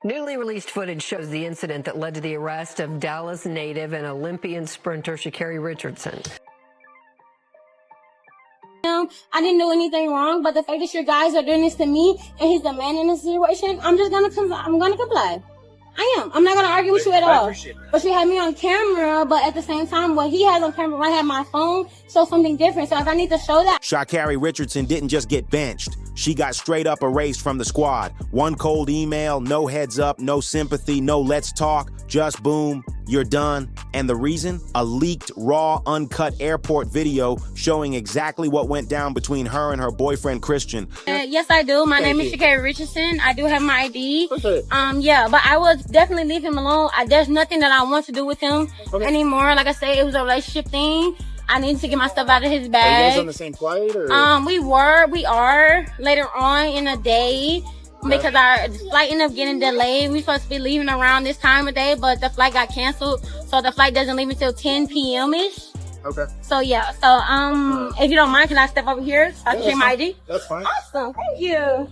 Newly released footage shows the incident that led to the arrest of Dallas native and Olympian sprinter Sha'Carri Richardson. I didn't do anything wrong, but the fact that your guys are doing this to me and he's the man in this situation, I'm gonna comply. I am. I'm not gonna argue with you at all. But you had me on camera, but at the same time, what he has on camera, I have my phone, so something different. So if I need to show that. Sha'Carri Richardson didn't just get benched. She got straight up erased from the squad. One cold email, no heads up, no sympathy, no let's talk, just boom, you're done. And the reason? A leaked, raw, uncut airport video showing exactly what went down between her and her boyfriend, Christian. Yes, I do. My name is Sha'Carri Richardson. I do have my ID. Yeah, but I will definitely leave him alone. There's nothing that I want to do with him anymore. Like I said, it was a relationship thing. I need to get my stuff out of his bag. Are you guys on the same flight? Or? We are later on in the day because our flight ended up getting delayed. We supposed to be leaving around this time of day, but the flight got canceled. So the flight doesn't leave until 10 p.m.-ish. Okay. So yeah, if you don't mind, can I step over here so I can check my ID? That's fine. Awesome, thank you.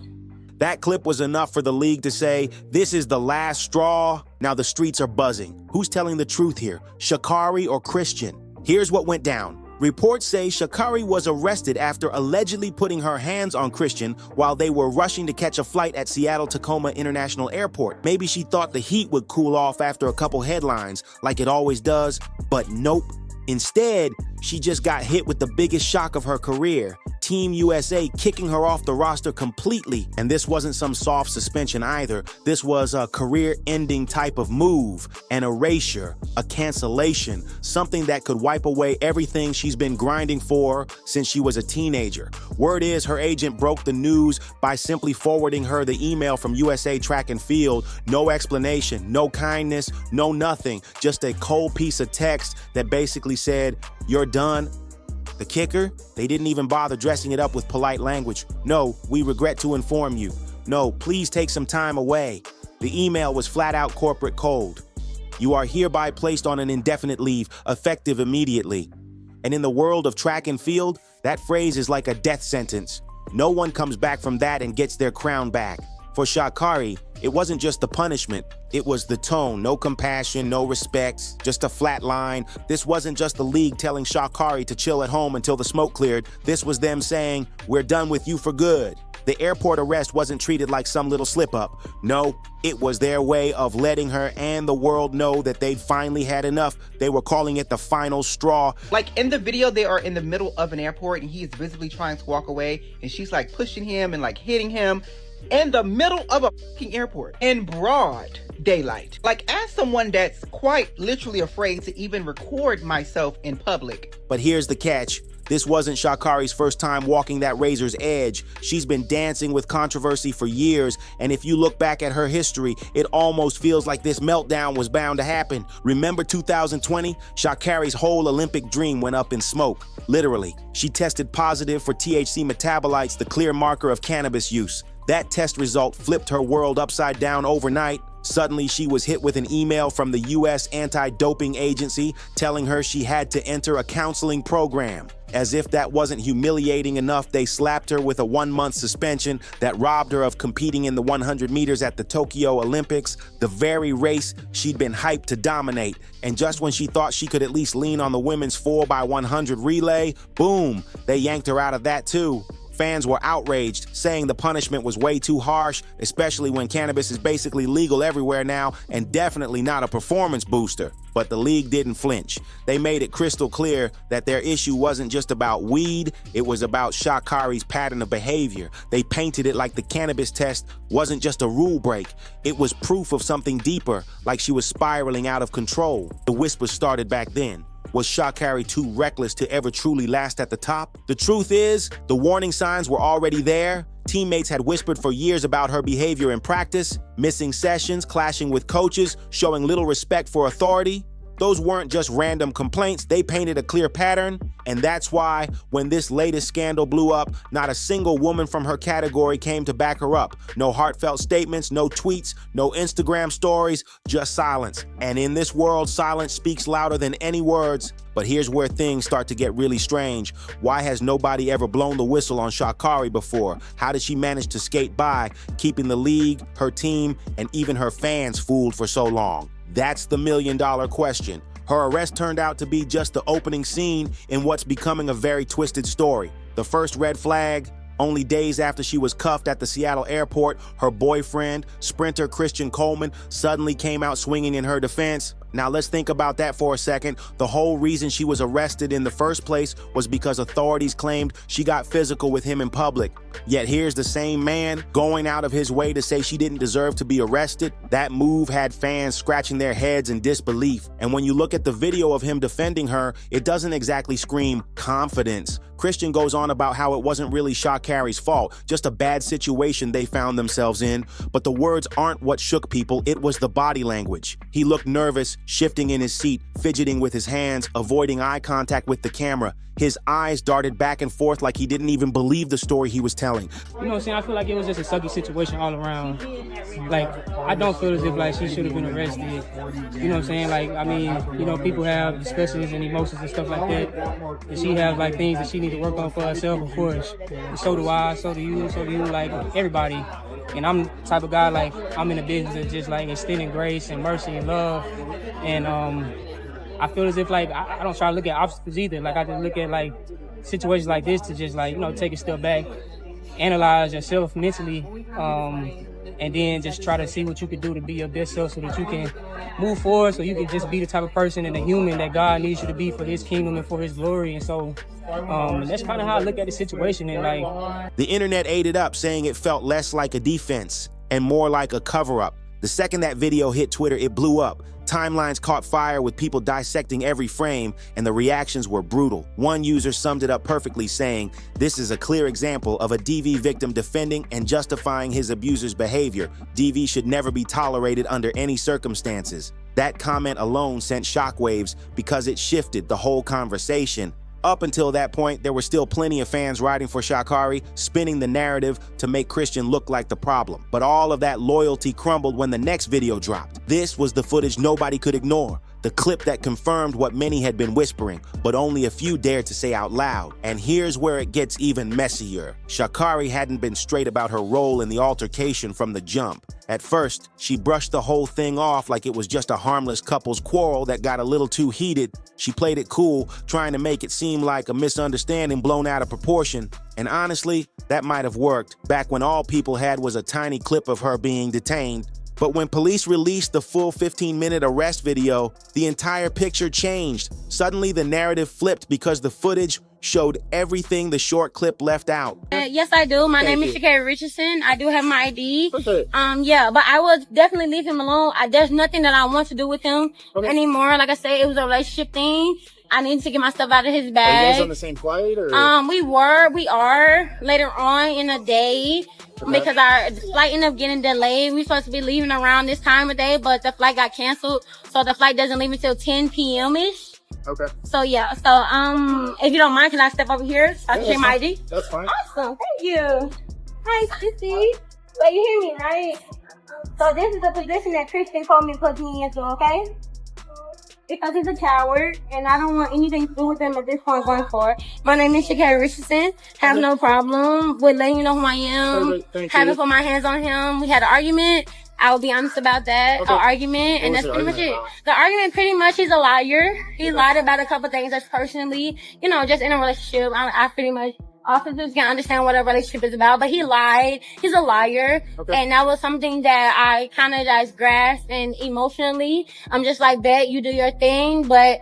That clip was enough for the league to say, this is the last straw. Now the streets are buzzing. Who's telling the truth here, Sha'Carri or Christian? Here's what went down. Reports say Sha'Carri was arrested after allegedly putting her hands on Christian while they were rushing to catch a flight at Seattle-Tacoma International Airport. Maybe she thought the heat would cool off after a couple headlines, like it always does, but nope. Instead, she just got hit with the biggest shock of her career. Team USA kicking her off the roster completely. And this wasn't some soft suspension either. This was a career-ending type of move, an erasure, a cancellation, something that could wipe away everything she's been grinding for since she was a teenager. Word is her agent broke the news by simply forwarding her the email from USA Track and Field. No explanation, no kindness, no nothing. Just a cold piece of text that basically said, "You're done." The kicker? They didn't even bother dressing it up with polite language. "No, we regret to inform you." "No, please take some time away." The email was flat out corporate cold. "You are hereby placed on an indefinite leave, effective immediately." And in the world of track and field, that phrase is like a death sentence. No one comes back from that and gets their crown back. For Sha'Carri, it wasn't just the punishment, it was the tone. No compassion, no respect, just a flat line. This wasn't just the league telling Sha'Carri to chill at home until the smoke cleared. This was them saying, "We're done with you for good." The airport arrest wasn't treated like some little slip-up. No, it was their way of letting her and the world know that they'd finally had enough. They were calling it the final straw. Like in the video, they are in the middle of an airport and he is visibly trying to walk away and she's like pushing him and like hitting him in the middle of a fucking airport in broad daylight. Like, as someone that's quite literally afraid to even record myself in public. But here's the catch. This wasn't Sha'Carri's first time walking that razor's edge. She's been dancing with controversy for years, and if you look back at her history, it almost feels like this meltdown was bound to happen. Remember 2020? Sha'Carri's whole Olympic dream went up in smoke. Literally. She tested positive for THC metabolites, the clear marker of cannabis use. That test result flipped her world upside down overnight. Suddenly, she was hit with an email from the U.S. anti-doping agency telling her she had to enter a counseling program. As if that wasn't humiliating enough, they slapped her with a 1-month suspension that robbed her of competing in the 100 meters at the Tokyo Olympics, the very race she'd been hyped to dominate. And just when she thought she could at least lean on the women's 4x100 relay, boom, they yanked her out of that too. Fans were outraged, saying the punishment was way too harsh, especially when cannabis is basically legal everywhere now and definitely not a performance booster. But the league didn't flinch. They made it crystal clear that their issue wasn't just about weed, it was about Sha'Carri's pattern of behavior. They painted it like the cannabis test wasn't just a rule break, it was proof of something deeper, like she was spiraling out of control. The whispers started back then. Was Sha'Carri too reckless to ever truly last at the top? The truth is, the warning signs were already there. Teammates had whispered for years about her behavior in practice, missing sessions, clashing with coaches, showing little respect for authority. Those weren't just random complaints, they painted a clear pattern, and that's why, when this latest scandal blew up, not a single woman from her category came to back her up. No heartfelt statements, no tweets, no Instagram stories, just silence. And in this world, silence speaks louder than any words. But here's where things start to get really strange. Why has nobody ever blown the whistle on Sha'Carri before? How did she manage to skate by, keeping the league, her team, and even her fans fooled for so long? That's the million-dollar question. Her arrest turned out to be just the opening scene in what's becoming a very twisted story. The first red flag, only days after she was cuffed at the Seattle airport, her boyfriend, sprinter Christian Coleman, suddenly came out swinging in her defense. Now let's think about that for a second. The whole reason she was arrested in the first place was because authorities claimed she got physical with him in public. Yet here's the same man going out of his way to say she didn't deserve to be arrested. That move had fans scratching their heads in disbelief. And when you look at the video of him defending her, it doesn't exactly scream confidence. Christian goes on about how it wasn't really Sha'Carri's fault, just a bad situation they found themselves in. But the words aren't what shook people, it was the body language. He looked nervous, shifting in his seat, fidgeting with his hands, avoiding eye contact with the camera. His eyes darted back and forth like he didn't even believe the story he was telling. You know what I'm saying? I feel like it was just a sucky situation all around. Like, I don't feel as if, like, she should have been arrested. You know what I'm saying? Like, I mean, you know, people have discussions and emotions and stuff like that. And she has, like, things that she needs to work on for herself, of course. And so do I, so do you, like, everybody. And I'm the type of guy, like, I'm in the business of just, like, extending grace and mercy and love. And, I feel as if, like, I don't try to look at obstacles either. Like, I just look at, like, situations like this to just, like, you know, take a step back, analyze yourself mentally, and then just try to see what you can do to be your best self so that you can move forward, so you can just be the type of person and a human that God needs you to be for his kingdom and for his glory. And so that's kind of how I look at the situation. And, like, the internet ate it up, saying it felt less like a defense and more like a cover-up. The second that video hit Twitter, it blew up. Timelines caught fire with people dissecting every frame, and the reactions were brutal. One user summed it up perfectly, saying, "This is a clear example of a DV victim defending and justifying his abuser's behavior. DV should never be tolerated under any circumstances." That comment alone sent shockwaves because it shifted the whole conversation. Up until that point, there were still plenty of fans riding for Sha'Carri, spinning the narrative to make Christian look like the problem. But all of that loyalty crumbled when the next video dropped. This was the footage nobody could ignore. The clip that confirmed what many had been whispering, but only a few dared to say out loud. And here's where it gets even messier. Sha'Carri hadn't been straight about her role in the altercation from the jump. At first, she brushed the whole thing off like it was just a harmless couple's quarrel that got a little too heated. She played it cool, trying to make it seem like a misunderstanding blown out of proportion. And honestly, that might have worked back when all people had was a tiny clip of her being detained. But when police released the full 15-minute arrest video, the entire picture changed. Suddenly, the narrative flipped because the footage showed everything the short clip left out. Yes, I do. My name is Sha'Carri Richardson. I do have my ID. Yeah, but I would definitely leave him alone. There's nothing that I want to do with him anymore. Like I said, it was a relationship thing. I need to get my stuff out of his bag. Are you guys on the same flight, or? We are later on in the day because our flight ended up getting delayed. We supposed to be leaving around this time of day, but the flight got canceled, so the flight doesn't leave until 10 p.m.-ish. Okay. So yeah, if you don't mind, can I step over here so I can check my ID? That's fine. Awesome, thank you. Hi, Sissy. Wait, you hear me, right? So this is the position that Christian told me to put me into, okay? Because he's a coward, and I don't want anything to do with him at this point going forward. My name is Sha'Carri Richardson. Have no problem with letting you know who I am. Haven't put my hands on him. We had an argument. I will be honest about that. An argument, and that's pretty much it. The argument, pretty much, he's a liar. He lied about a couple things that's personally, you know, just in a relationship. I pretty much, officers can understand what a relationship is about, but he lied. He's a liar. And that was something that I kind of just grasped, and emotionally, I'm just like, bet you do your thing, but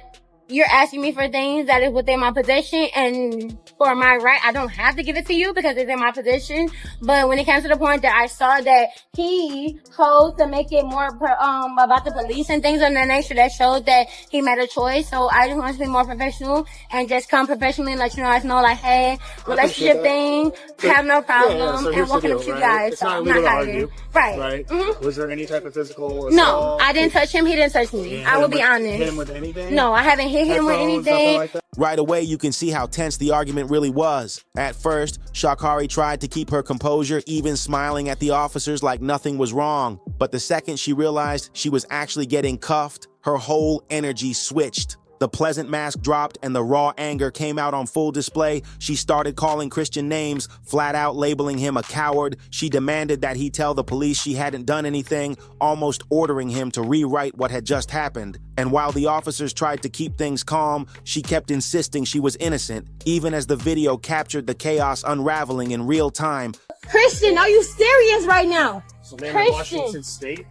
you're asking me for things that is within my possession, and for my right, I don't have to give it to you because it's in my possession. But when it comes to the point that I saw that he chose to make it more about the police and things of that nature, that showed that he made a choice. So I just want to be more professional and just come professionally and let you guys know, like, hey, relationship thing, have no problem, so and walking up to you guys. It's So not I'm legal not to hiding. argue, Right. Mm-hmm. Was there any type of physical assault? No, I didn't touch him. He didn't touch me. I will be honest. Hit him with anything? No, I haven't hit him with Headphones, nothing anything. like that? Right away, you can see how tense the argument really was. At first, Sha'Carri tried to keep her composure, even smiling at the officers like nothing was wrong. But the second she realized she was actually getting cuffed, her whole energy switched. The pleasant mask dropped and the raw anger came out on full display. She started calling Christian names, flat out labeling him a coward. She demanded that he tell the police she hadn't done anything, almost ordering him to rewrite what had just happened. And while the officers tried to keep things calm, she kept insisting she was innocent, even as the video captured the chaos unraveling in real time. Christian, are you serious right now? So then in Christian. Washington State,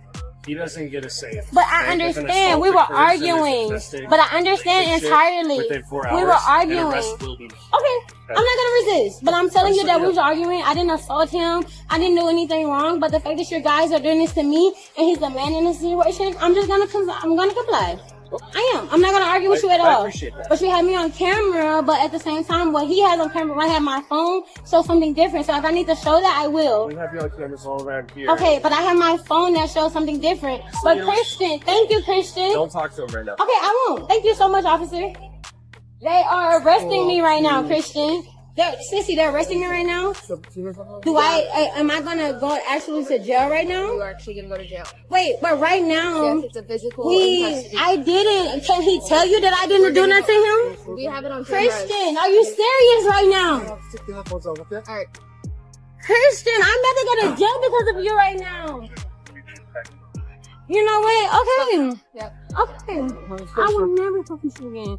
he doesn't get a say. But I understand. We were arguing. But I understand entirely. We were arguing. Okay, I'm not gonna resist. But I'm telling you that we was arguing. I didn't assault him. I didn't do anything wrong. But the fact that you guys are doing this to me and he's the man in this situation, I'm gonna comply. I am. I'm not gonna argue with you at all. But you have me on camera, but at the same time, what he has on camera, I have my phone, shows something different. So if I need to show that, I will. We have you on cameras all around here. Okay, but I have my phone that shows something different. But Christian, thank you, Christian. Don't talk to him right now. Okay, I won't. Thank you so much, officer. They are arresting me right now, Christian. Sissy, they're arresting me right now. Am I gonna go actually to jail right now? You are actually gonna go to jail. Wait, but right now, Yes, it's a physical custody. I didn't. Can he tell you that I didn't do nothing to him? We have it on camera. Christian, are you serious right now? All right. Christian, I'm about to go to jail because of you right now. You know what? Okay. Yep. Okay. I will never talk to you again.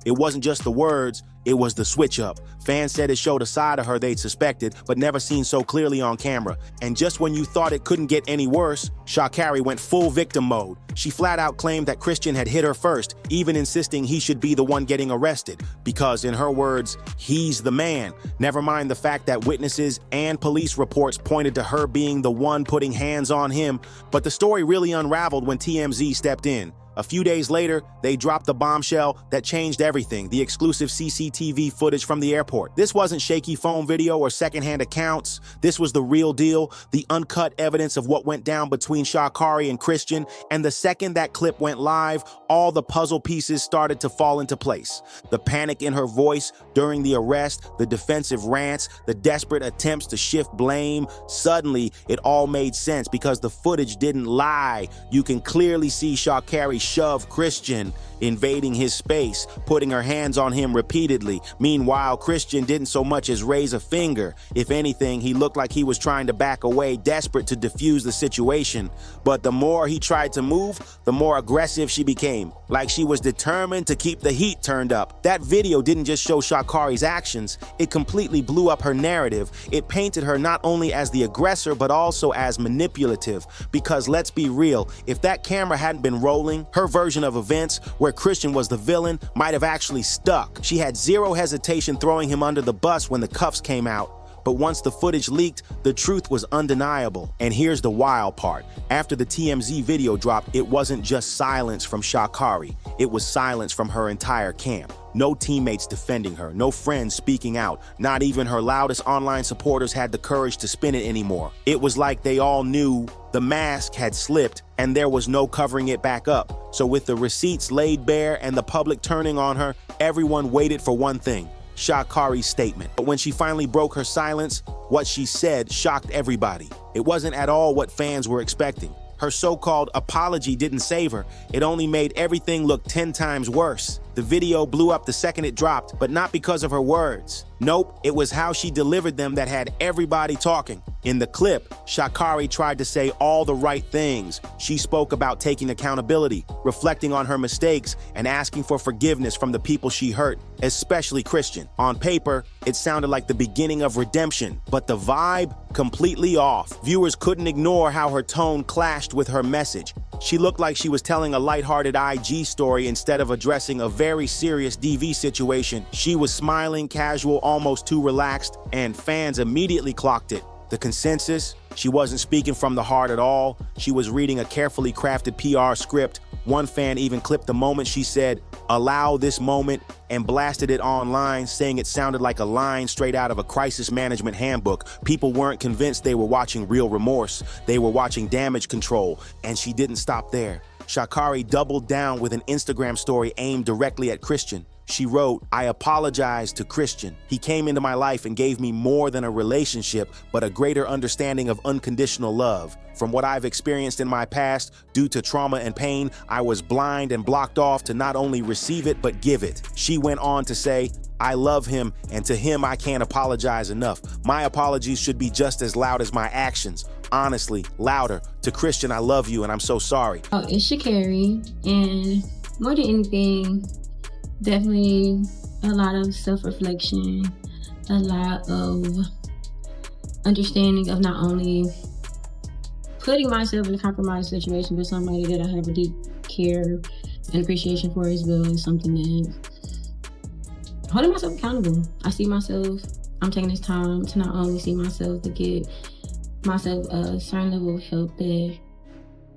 It wasn't just the words, it was the switch up. Fans said it showed a side of her they'd suspected, but never seen so clearly on camera. And just when you thought it couldn't get any worse, Sha'Carri went full victim mode. She flat out claimed that Christian had hit her first, even insisting he should be the one getting arrested. Because in her words, he's the man. Never mind the fact that witnesses and police reports pointed to her being the one putting hands on him. But the story really unraveled when TMZ stepped in. A few days later, they dropped the bombshell that changed everything, the exclusive CCTV footage from the airport. This wasn't shaky phone video or secondhand accounts. This was the real deal, the uncut evidence of what went down between Sha'Carri and Christian. And the second that clip went live, all the puzzle pieces started to fall into place. The panic in her voice during the arrest, the defensive rants, the desperate attempts to shift blame. Suddenly, it all made sense because the footage didn't lie. You can clearly see Sha'Carri shove Christian, invading his space, putting her hands on him repeatedly. Meanwhile, Christian didn't so much as raise a finger. If anything, he looked like he was trying to back away, desperate to defuse the situation. But the more he tried to move, the more aggressive she became, like she was determined to keep the heat turned up. That video didn't just show Sha'Carri's actions, it completely blew up her narrative. It painted her not only as the aggressor, but also as manipulative. Because let's be real, if that camera hadn't been rolling, her version of events, where Christian was the villain, might have actually stuck. She had zero hesitation throwing him under the bus when the cuffs came out. But once the footage leaked, the truth was undeniable. And here's the wild part. After the TMZ video dropped, it wasn't just silence from Sha'Carri. It was silence from her entire camp. No teammates defending her, no friends speaking out. Not even her loudest online supporters had the courage to spin it anymore. It was like they all knew the mask had slipped and there was no covering it back up. So with the receipts laid bare and the public turning on her, everyone waited for one thing: Sha'Carri's statement. But when she finally broke her silence, what she said shocked everybody. It wasn't at all what fans were expecting. Her so-called apology didn't save her. It only made everything look 10 times worse. The video blew up the second it dropped, but not because of her words. Nope, it was how she delivered them that had everybody talking. In the clip, Sha'Carri tried to say all the right things. She spoke about taking accountability, reflecting on her mistakes, and asking for forgiveness from the people she hurt, especially Christian. On paper, it sounded like the beginning of redemption, but the vibe, completely off. Viewers couldn't ignore how her tone clashed with her message. She looked like she was telling a lighthearted IG story instead of addressing a very serious DV situation. She was smiling, casual, almost too relaxed, and fans immediately clocked it. The consensus? She wasn't speaking from the heart at all. She was reading a carefully crafted PR script. One fan even clipped the moment she said, "Allow this moment," and blasted it online, saying it sounded like a line straight out of a crisis management handbook. People weren't convinced they were watching real remorse. They were watching damage control, and she didn't stop there. Sha'Carri doubled down with an Instagram story aimed directly at Christian. She wrote, "I apologize to Christian. He came into my life and gave me more than a relationship, but a greater understanding of unconditional love. From what I've experienced in my past, due to trauma and pain, I was blind and blocked off to not only receive it, but give it." She went on to say, "I love him, and to him I can't apologize enough. My apologies should be just as loud as my actions. Honestly, louder. To Christian, I love you, and I'm so sorry." Oh, it's Sha'Carri, and more than anything, definitely a lot of self-reflection, a lot of understanding of not only putting myself in a compromised situation, but somebody that I have a deep care and appreciation for as well is something that holding myself accountable. I see myself, I'm taking this time to not only see myself, to get myself a certain level of help that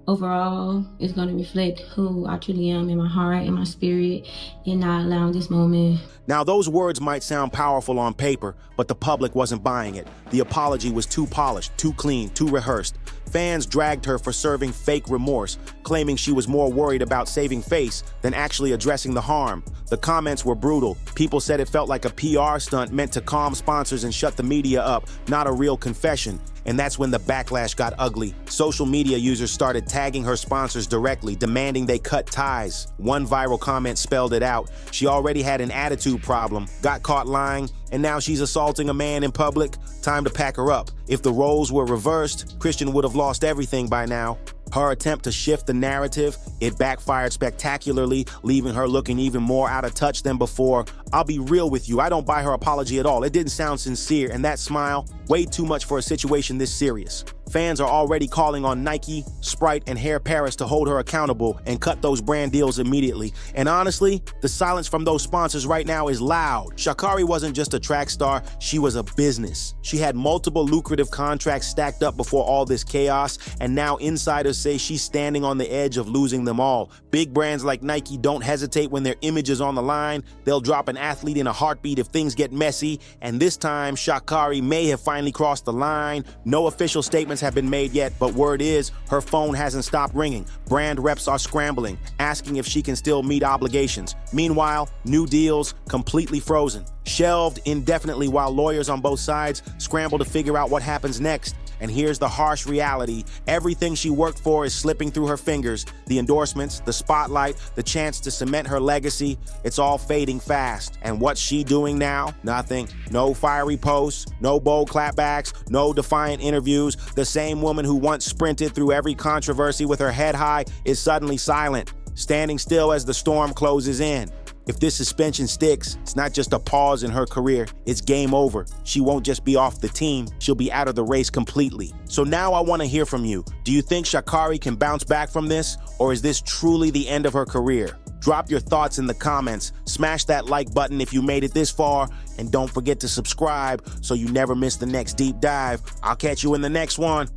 overall is going to reflect who I truly am in my heart and my spirit, and not allowing this moment. Now, those words might sound powerful on paper, but the public wasn't buying it. The apology was too polished, too clean, too rehearsed. Fans dragged her for serving fake remorse, claiming she was more worried about saving face than actually addressing the harm. The comments were brutal. People said it felt like a PR stunt meant to calm sponsors and shut the media up, not a real confession. And that's when the backlash got ugly. Social media users started tagging her sponsors directly, demanding they cut ties. One viral comment spelled it out. She already had an attitude problem, got caught lying, and now she's assaulting a man in public. Time to pack her up. If the roles were reversed, Christian would have lost everything by now. Her attempt to shift the narrative, it backfired spectacularly, leaving her looking even more out of touch than before. I'll be real with you, I don't buy her apology at all. It didn't sound sincere, and that smile, way too much for a situation this serious. Fans are already calling on Nike, Sprite, and Hair Paris to hold her accountable and cut those brand deals immediately. And honestly, the silence from those sponsors right now is loud. Sha'Carri wasn't just a track star, she was a business. She had multiple lucrative contracts stacked up before all this chaos, and now insiders say she's standing on the edge of losing them all. Big brands like Nike don't hesitate when their image is on the line. They'll drop an athlete in a heartbeat if things get messy, and this time Sha'Carri may have finally crossed the line. No official statements have been made yet, but word is her phone hasn't stopped ringing. Brand reps are scrambling, asking if she can still meet obligations. Meanwhile, new deals completely frozen, shelved indefinitely, while lawyers on both sides scramble to figure out what happens next. And here's the harsh reality. Everything she worked for is slipping through her fingers. The endorsements, the spotlight, the chance to cement her legacy, it's all fading fast. And what's she doing now? Nothing. No fiery posts, no bold clapbacks, no defiant interviews. The same woman who once sprinted through every controversy with her head high is suddenly silent, standing still as the storm closes in. If this suspension sticks, it's not just a pause in her career, it's game over. She won't just be off the team, she'll be out of the race completely. So now I want to hear from you. Do you think Sha'Carri can bounce back from this, or is this truly the end of her career? Drop your thoughts in the comments, smash that like button if you made it this far, and don't forget to subscribe so you never miss the next deep dive. I'll catch you in the next one.